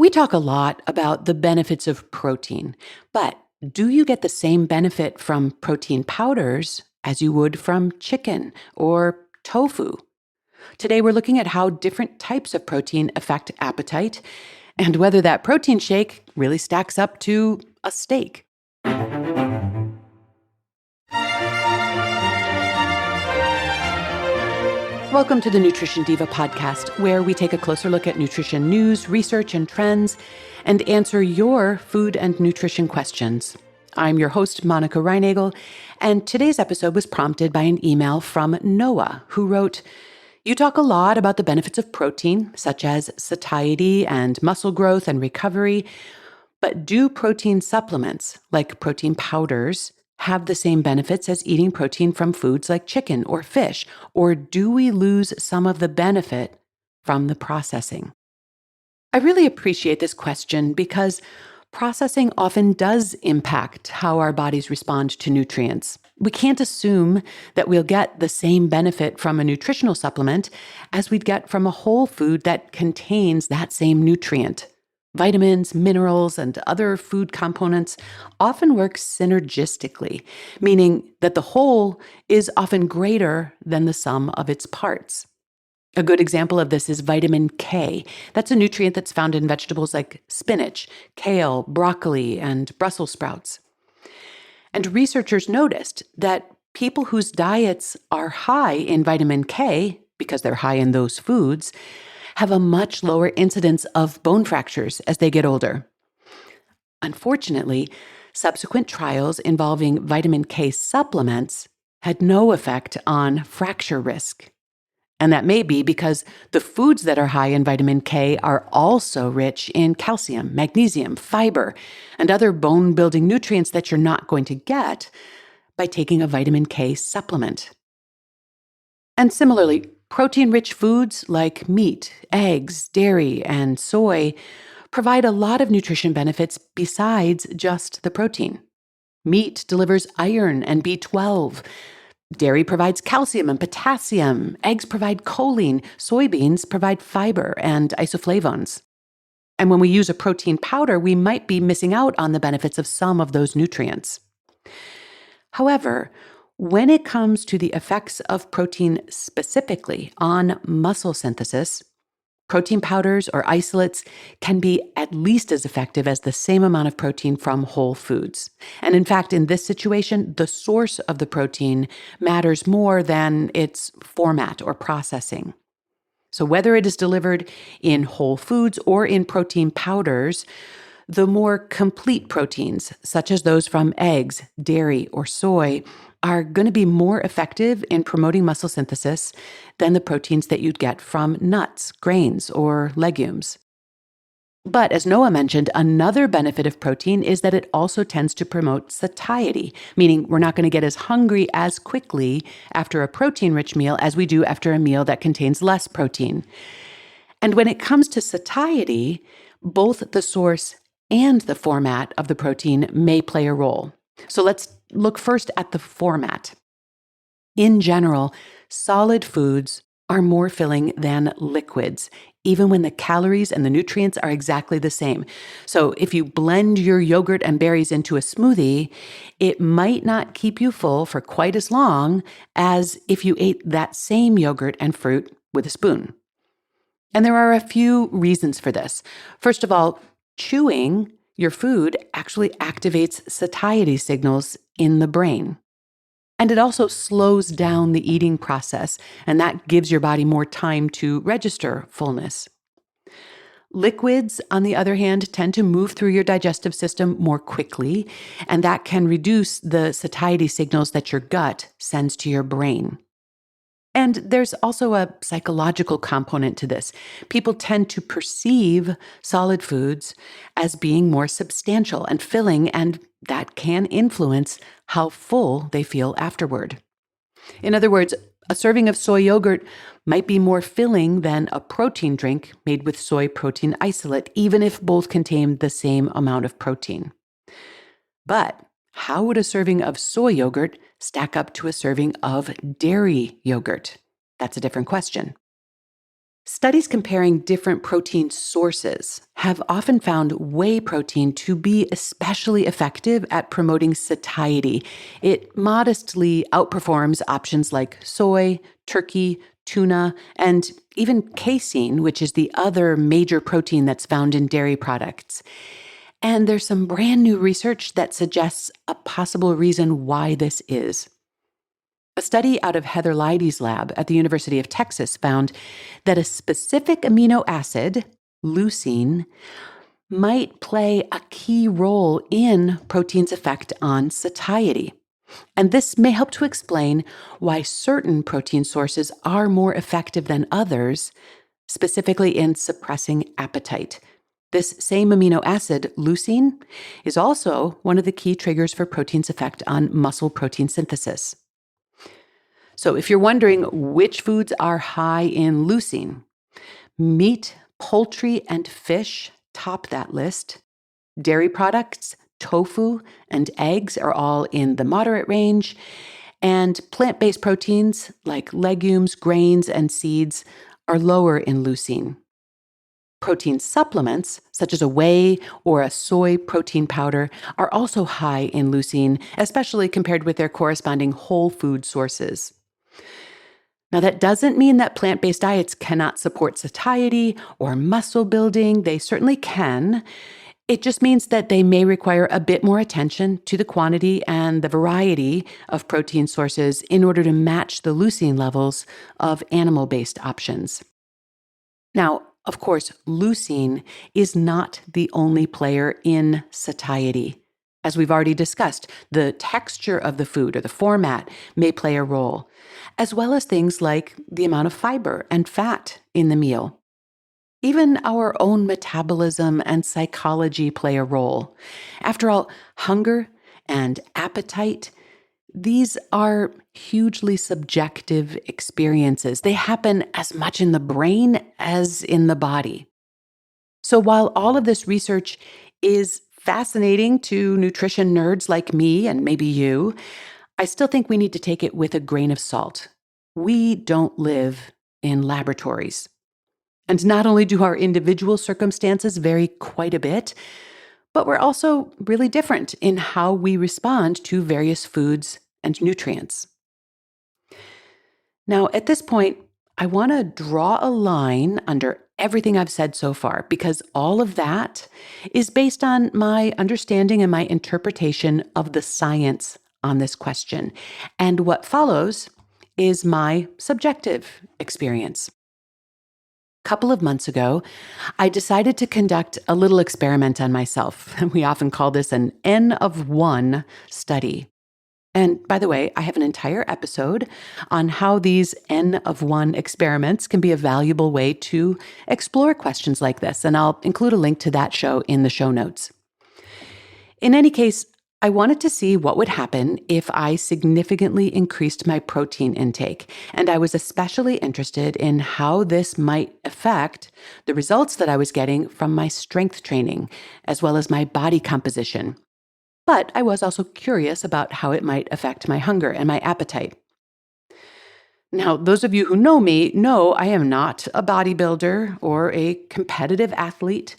We talk a lot about the benefits of protein, but do you get the same benefit from protein powders as you would from chicken or tofu? Today, we're looking at how different types of protein affect appetite and whether that protein shake really stacks up to a steak. Welcome to the Nutrition Diva podcast, where we take a closer look at nutrition news, research, and trends, and answer your food and nutrition questions. I'm your host, Monica Reinagel, and today's episode was prompted by an email from Noah, who wrote, "You talk a lot about the benefits of protein, such as satiety and muscle growth and recovery, but do protein supplements, like protein powders, have the same benefits as eating protein from foods like chicken or fish, or do we lose some of the benefit from the processing?" I really appreciate this question because processing often does impact how our bodies respond to nutrients. We can't assume that we'll get the same benefit from a nutritional supplement as we'd get from a whole food that contains that same nutrient. Vitamins, minerals, and other food components often work synergistically, meaning that the whole is often greater than the sum of its parts. A good example of this is vitamin K. That's a nutrient that's found in vegetables like spinach, kale, broccoli, and Brussels sprouts. And researchers noticed that people whose diets are high in vitamin K, because they're high in those foods, have a much lower incidence of bone fractures as they get older. Unfortunately, subsequent trials involving vitamin K supplements had no effect on fracture risk. And that may be because the foods that are high in vitamin K are also rich in calcium, magnesium, fiber, and other bone-building nutrients that you're not going to get by taking a vitamin K supplement. And similarly, protein-rich foods like meat, eggs, dairy, and soy provide a lot of nutrition benefits besides just the protein. Meat delivers iron and B12. Dairy provides calcium and potassium. Eggs provide choline. Soybeans provide fiber and isoflavones. And when we use a protein powder, we might be missing out on the benefits of some of those nutrients. However, when it comes to the effects of protein specifically on muscle synthesis, protein powders or isolates can be at least as effective as the same amount of protein from whole foods. And in fact, in this situation, the source of the protein matters more than its format or processing. So whether it is delivered in whole foods or in protein powders, the more complete proteins, such as those from eggs, dairy, or soy, are going to be more effective in promoting muscle synthesis than the proteins that you'd get from nuts, grains, or legumes. But as Noah mentioned, another benefit of protein is that it also tends to promote satiety, meaning we're not going to get as hungry as quickly after a protein-rich meal as we do after a meal that contains less protein. And when it comes to satiety, both the source and the format of the protein may play a role. So let's look first at the format. In general, solid foods are more filling than liquids, even when the calories and the nutrients are exactly the same. So if you blend your yogurt and berries into a smoothie, it might not keep you full for quite as long as if you ate that same yogurt and fruit with a spoon. And there are a few reasons for this. First of all, chewing your food actually activates satiety signals in the brain. And it also slows down the eating process, and that gives your body more time to register fullness. Liquids, on the other hand, tend to move through your digestive system more quickly, and that can reduce the satiety signals that your gut sends to your brain. And there's also a psychological component to this. People tend to perceive solid foods as being more substantial and filling, and that can influence how full they feel afterward. In other words, a serving of soy yogurt might be more filling than a protein drink made with soy protein isolate, even if both contain the same amount of protein. But how would a serving of soy yogurt stack up to a serving of dairy yogurt? That's a different question. Studies comparing different protein sources have often found whey protein to be especially effective at promoting satiety. It modestly outperforms options like soy, turkey, tuna, and even casein, which is the other major protein that's found in dairy products. And there's some brand new research that suggests a possible reason why this is. A study out of Heather Leidy's lab at the University of Texas found that a specific amino acid, leucine, might play a key role in protein's effect on satiety. And this may help to explain why certain protein sources are more effective than others, specifically in suppressing appetite. This same amino acid, leucine, is also one of the key triggers for protein's effect on muscle protein synthesis. So if you're wondering which foods are high in leucine, meat, poultry, and fish top that list. Dairy products, tofu, and eggs are all in the moderate range. And plant-based proteins like legumes, grains, and seeds are lower in leucine. Protein supplements, such as a whey or a soy protein powder, are also high in leucine, especially compared with their corresponding whole food sources. Now, that doesn't mean that plant-based diets cannot support satiety or muscle building. They certainly can. It just means that they may require a bit more attention to the quantity and the variety of protein sources in order to match the leucine levels of animal-based options. Now, of course, leucine is not the only player in satiety. As we've already discussed, the texture of the food or the format may play a role, as well as things like the amount of fiber and fat in the meal. Even our own metabolism and psychology play a role. After all, hunger and appetite, these are hugely subjective experiences. They happen as much in the brain as in the body. So while all of this research is fascinating to nutrition nerds like me and maybe you, I still think we need to take it with a grain of salt. We don't live in laboratories. And not only do our individual circumstances vary quite a bit, but we're also really different in how we respond to various foods and nutrients. Now, at this point, I want to draw a line under everything I've said so far, because all of that is based on my understanding and my interpretation of the science on this question. And what follows is my subjective experience. A couple of months ago, I decided to conduct a little experiment on myself. We often call this an N of 1 study. And by the way, I have an entire episode on how these N of 1 experiments can be a valuable way to explore questions like this, and I'll include a link to that show in the show notes. In any case, I wanted to see what would happen if I significantly increased my protein intake, and I was especially interested in how this might affect the results that I was getting from my strength training, as well as my body composition. But I was also curious about how it might affect my hunger and my appetite. Now, those of you who know me know I am not a bodybuilder or a competitive athlete.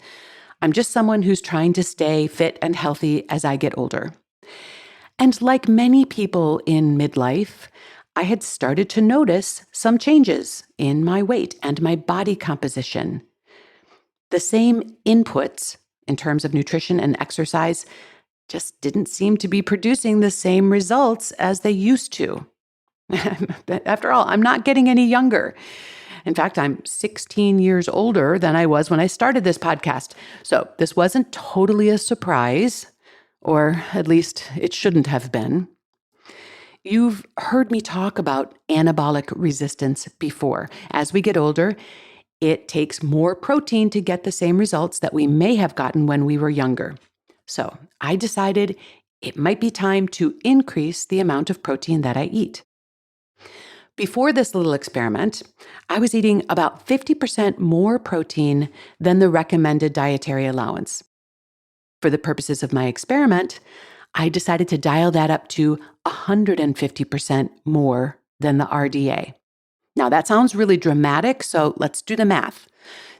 I'm just someone who's trying to stay fit and healthy as I get older. And like many people in midlife, I had started to notice some changes in my weight and my body composition. The same inputs in terms of nutrition and exercise just didn't seem to be producing the same results as they used to. After all, I'm not getting any younger. In fact, I'm 16 years older than I was when I started this podcast. So this wasn't totally a surprise, or at least it shouldn't have been. You've heard me talk about anabolic resistance before. As we get older, it takes more protein to get the same results that we may have gotten when we were younger. So I decided it might be time to increase the amount of protein that I eat. Before this little experiment, I was eating about 50% more protein than the recommended dietary allowance. For the purposes of my experiment, I decided to dial that up to 150% more than the RDA. Now, Now, that sounds really dramatic, so let's do the math.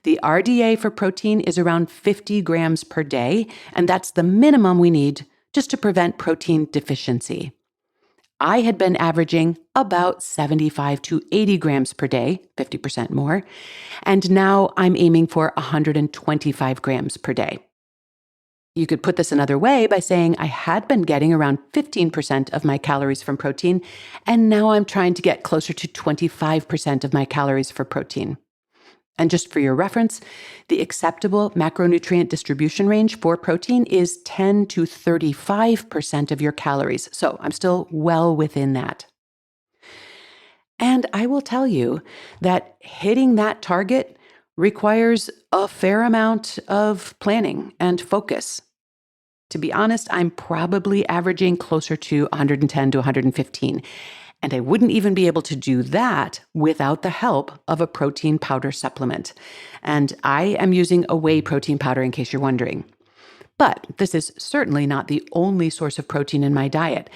The RDA for protein is around 50 grams per day, and that's the minimum we need just to prevent protein deficiency. I had been averaging about 75 to 80 grams per day, 50% more, and now I'm aiming for 125 grams per day. You could put this another way by saying I had been getting around 15% of my calories from protein, and now I'm trying to get closer to 25% of my calories for protein. And just for your reference, the acceptable macronutrient distribution range for protein is 10 to 35% of your calories. So I'm still well within that. And I will tell you that hitting that target requires a fair amount of planning and focus. To be honest, I'm probably averaging closer to 110 to 115. And I wouldn't even be able to do that without the help of a protein powder supplement. And I am using a whey protein powder in case you're wondering. But this is certainly not the only source of protein in my diet.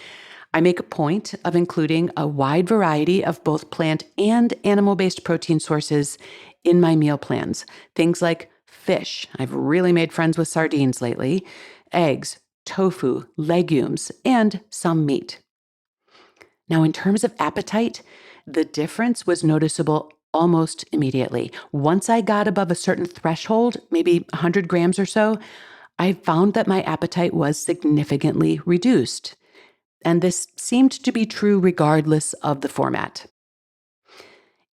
I make a point of including a wide variety of both plant and animal-based protein sources in my meal plans. Things like fish. I've really made friends with sardines lately. Eggs, tofu, legumes, and some meat. Now, in terms of appetite, the difference was noticeable almost immediately. Once I got above a certain threshold, maybe 100 grams or so, I found that my appetite was significantly reduced. And this seemed to be true regardless of the format.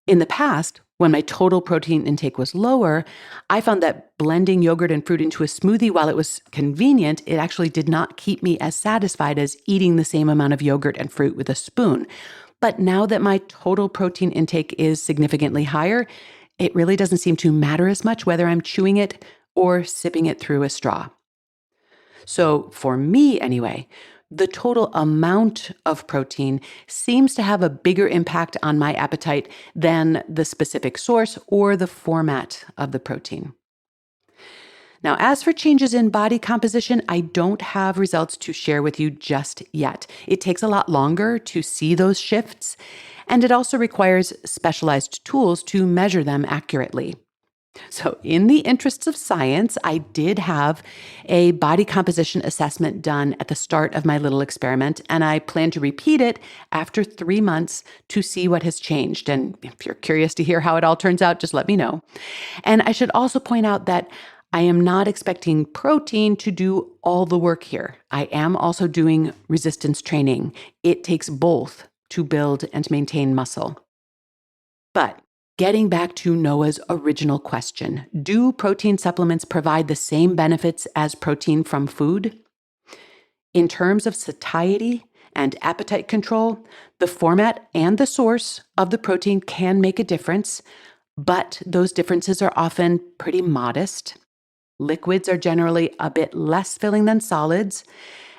In the past, when my total protein intake was lower, I found that blending yogurt and fruit into a smoothie, while it was convenient, it actually did not keep me as satisfied as eating the same amount of yogurt and fruit with a spoon. But now that my total protein intake is significantly higher, it really doesn't seem to matter as much whether I'm chewing it or sipping it through a straw. So for me anyway, the total amount of protein seems to have a bigger impact on my appetite than the specific source or the format of the protein. Now, as for changes in body composition, I don't have results to share with you just yet. It takes a lot longer to see those shifts, and it also requires specialized tools to measure them accurately. So in the interests of science, I did have a body composition assessment done at the start of my little experiment, and I plan to repeat it after 3 months to see what has changed. And if you're curious to hear how it all turns out, just let me know. And I should also point out that I am not expecting protein to do all the work here. I am also doing resistance training. It takes both to build and maintain muscle. But getting back to Noah's original question, do protein supplements provide the same benefits as protein from food? In terms of satiety and appetite control, the format and the source of the protein can make a difference, but those differences are often pretty modest. Liquids are generally a bit less filling than solids,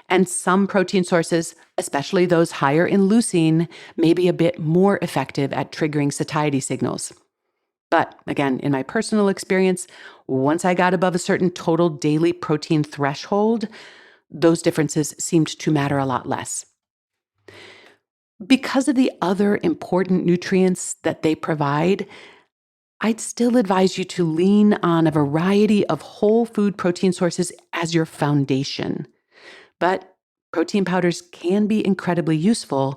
and some protein sources, especially those higher in leucine, may be a bit more effective at triggering satiety signals. But again, in my personal experience, once I got above a certain total daily protein threshold, those differences seemed to matter a lot less. Because of the other important nutrients that they provide, I'd still advise you to lean on a variety of whole food protein sources as your foundation. But protein powders can be incredibly useful,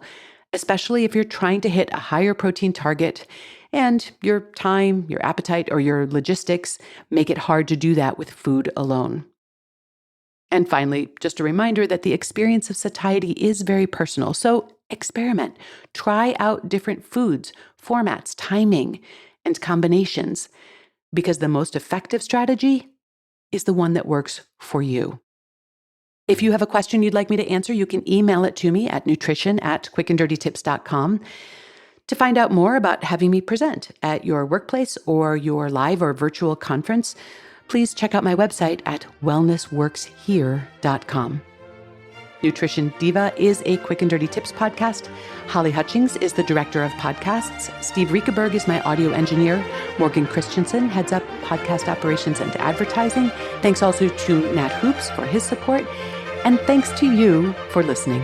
especially if you're trying to hit a higher protein target and your time, your appetite, or your logistics make it hard to do that with food alone. And finally, just a reminder that the experience of satiety is very personal, so experiment. Try out different foods, formats, timing, and combinations, because the most effective strategy is the one that works for you. If you have a question you'd like me to answer, you can email it to me at nutrition@quickanddirtytips.com. To find out more about having me present at your workplace or your live or virtual conference, please check out my website at wellnessworkshere.com. Nutrition Diva is a Quick and Dirty Tips podcast. Holly Hutchings is the director of podcasts. Steve Riekeberg is my audio engineer. Morgan Christensen heads up podcast operations and advertising. Thanks also to Nat Hoops for his support. And thanks to you for listening.